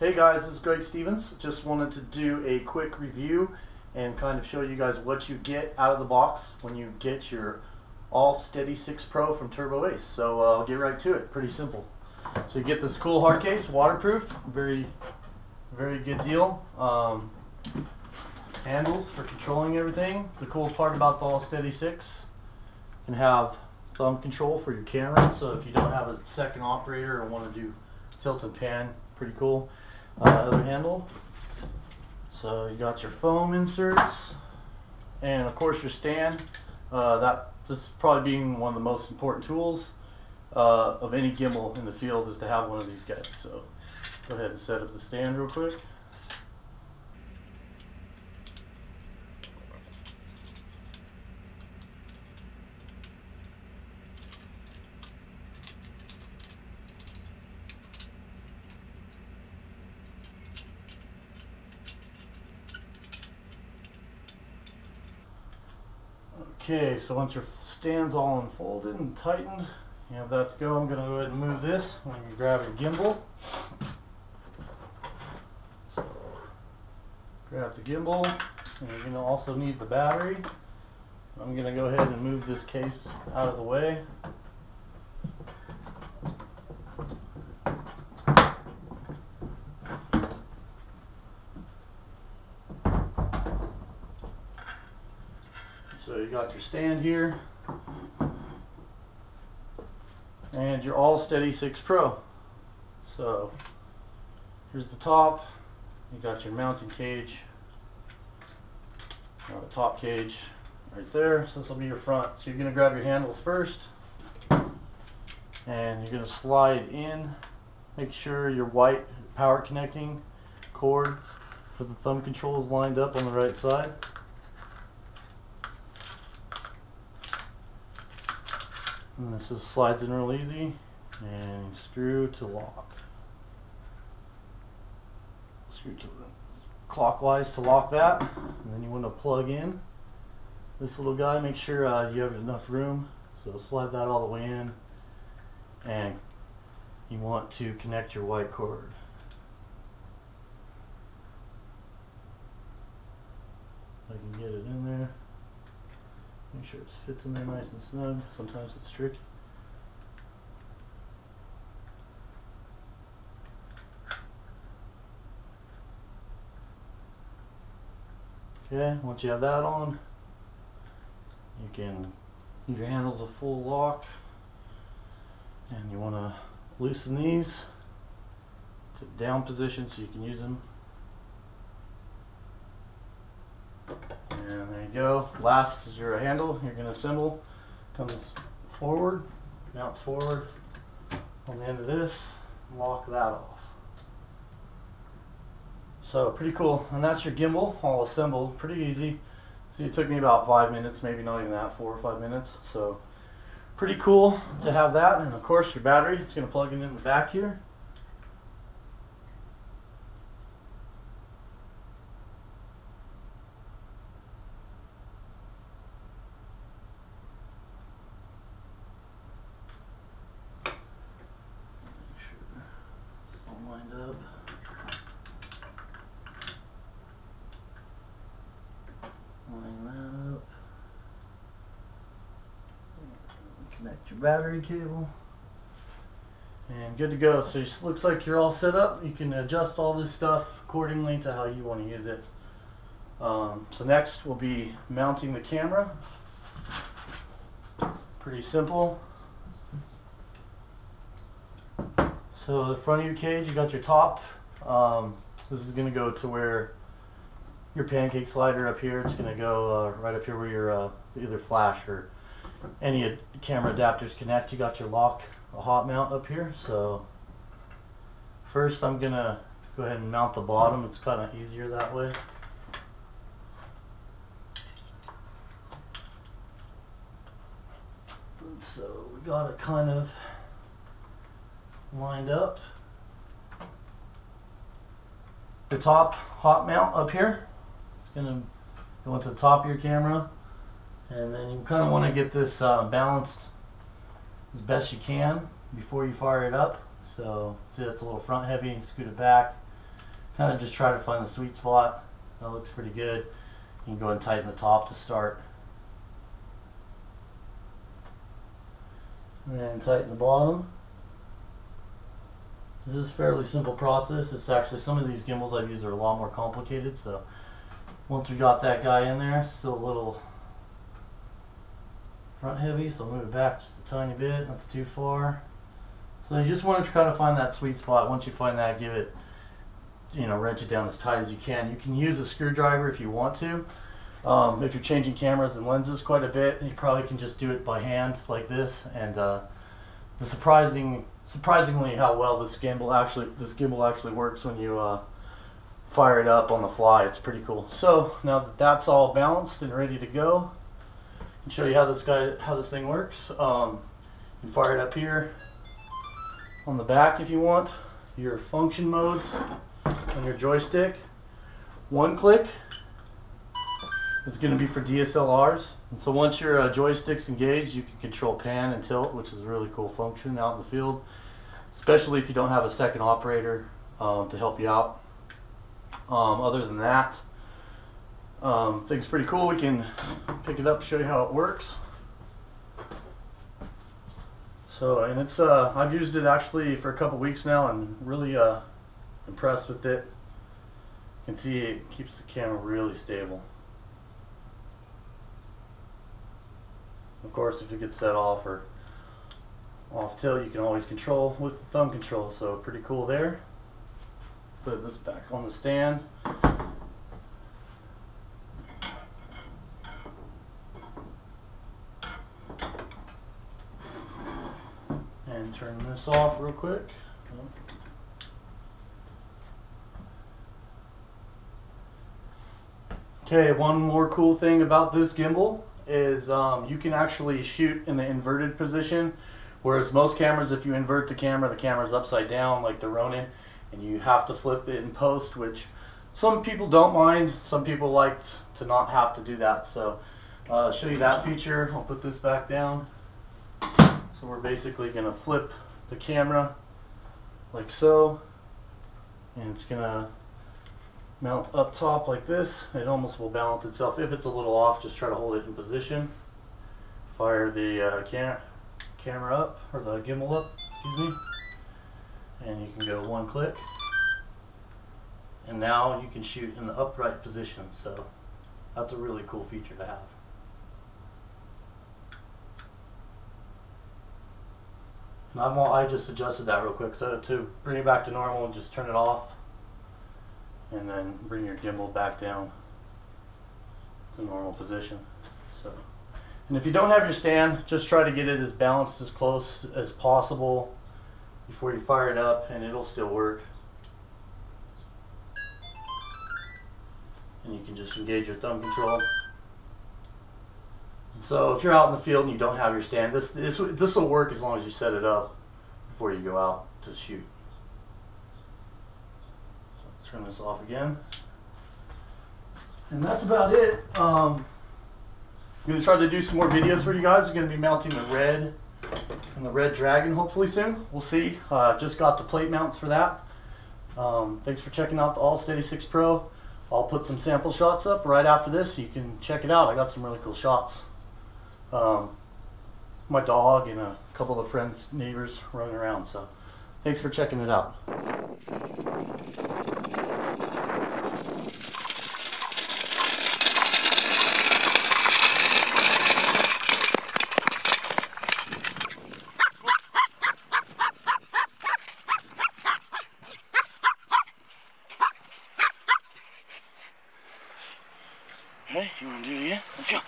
Hey guys, this is Greg Stevens. Just wanted to do a quick review and kind of show you guys what you get out of the box when you get your All Steady 6 Pro from Turbo Ace. So I'll get right to it. Pretty simple. So you get this cool hard case, waterproof, very good deal. Handles for controlling everything. The cool part about the All Steady 6, you can have thumb control for your camera. So if you don't have a second operator or want to do tilt and pan, pretty cool. Other handle. So you got your foam inserts, and of course your stand. This is probably being one of the most important tools of any gimbal in the field is to have one of these guys. So go ahead and set up the stand real quick. Okay, so once your stand's all unfolded and tightened, you have that to go. I'm going to go ahead and move this. I'm going to grab your gimbal. So, grab the gimbal, and you're going to also need the battery. I'm going to go ahead and move this case out of the way. So you got your stand here, and your All Steady 6 Pro. So here's the top. You got your mounting cage, the top cage right there. So this will be your front. So you're going to grab your handles first, and you're going to slide in. Make sure your white power connecting cord for the thumb control is lined up on the right side. And this just slides in real easy, and you screw to lock. Screw to clockwise to lock that, and then you want to plug in this little guy. Make sure you have enough room, so slide that all the way in, and you want to connect your white cord. I can get it in there. Make sure it fits in there nice and snug. Sometimes it's tricky. Okay, once you have that on, you can give your handles a full lock, and you want to loosen these to down position so you can use them. And there you go. Last is your handle. You're going to assemble. Comes forward, mounts forward on the end of this, lock that off. So pretty cool. And that's your gimbal all assembled. Pretty easy. See, it took me about 5 minutes, maybe not even that, 4 or 5 minutes. So pretty cool to have that. And of course your battery, it's going to plug in the back here. Lined up. Line that up. Connect your battery cable. And good to go. So it looks like you're all set up. You can adjust all this stuff accordingly to how you want to use it. So next will be mounting the camera. Pretty simple. So the front of your cage, you got your top. This is going to go to where your pancake slider up here. It's going to go right up here where your either flash or any camera adapters connect. You got your lock, a hot mount up here. So first I'm going to go ahead and mount the bottom. It's kind of easier that way. And so we got it kind of lined up. The top hot mount up here, it's going to go into the top of your camera, and then you kind of want to get this balanced as best you can before you fire it up. So see, it's a little front heavy, and scoot it back, Kind of just try to find the sweet spot. That looks pretty good. You can go and tighten the top to start. And then tighten the bottom. This is a fairly simple process. It's actually, some of these gimbals I've used are a lot more complicated, so once we got that guy in there, it's still a little front heavy, so I'll move it back just a tiny bit. That's too far. So you just want to try to find that sweet spot. Once you find that, give it, wrench it down as tight as you can. You can use a screwdriver if you want to. If you're changing cameras and lenses quite a bit, you probably can just do it by hand like this. And surprisingly how well this gimbal actually works when you fire it up on the fly. It's pretty cool. So now that that's all balanced and ready to go, I can show you how this thing works. You can fire it up here on the back if you want. Your function modes on your joystick. One click is going to be for DSLRs, and so once your joystick's engaged, you can control pan and tilt, which is a really cool function out in the field, especially if you don't have a second operator to help you out. Other than that, thing's pretty cool. We can pick it up, show you how it works. So, and it's I've used it actually for a couple weeks now and really impressed with it. You can see it keeps the camera really stable. Of course, if it gets set off or off tilt, you can always control with the thumb control, so pretty cool there. Put this back on the stand. And turn this off real quick. Okay, one more cool thing about this gimbal is you can actually shoot in the inverted position, whereas most cameras, if you invert the camera's upside down like the Ronin, and you have to flip it in post, which some people don't mind. Some people like to not have to do that. So I'll show you that feature. I'll put this back down. So we're basically going to flip the camera like so, and it's going to mount up top like this. It almost will balance itself. If it's a little off, just try to hold it in position. Fire the camera up, or the gimbal up, excuse me, and you can go one click, and now you can shoot in the upright position. So that's a really cool feature to have. And I just adjusted that real quick, so to bring it back to normal, just turn it off and then bring your gimbal back down to normal position. So, and if you don't have your stand, just try to get it as balanced as close as possible before you fire it up, and it'll still work. And you can just engage your thumb control. So if you're out in the field and you don't have your stand, this will work as long as you set it up before you go out to shoot. So turn this off again. And that's about it. I'm going to try to do some more videos for you guys. I'm going to be mounting the red Dragon hopefully soon. We'll see. Just got the plate mounts for that. Thanks for checking out the All-Steady 6 Pro. I'll put some sample shots up right after this so you can check it out. I got some really cool shots. My dog and a couple of friends, neighbors running around. So thanks for checking it out. Okay, you want to do it again? Let's go.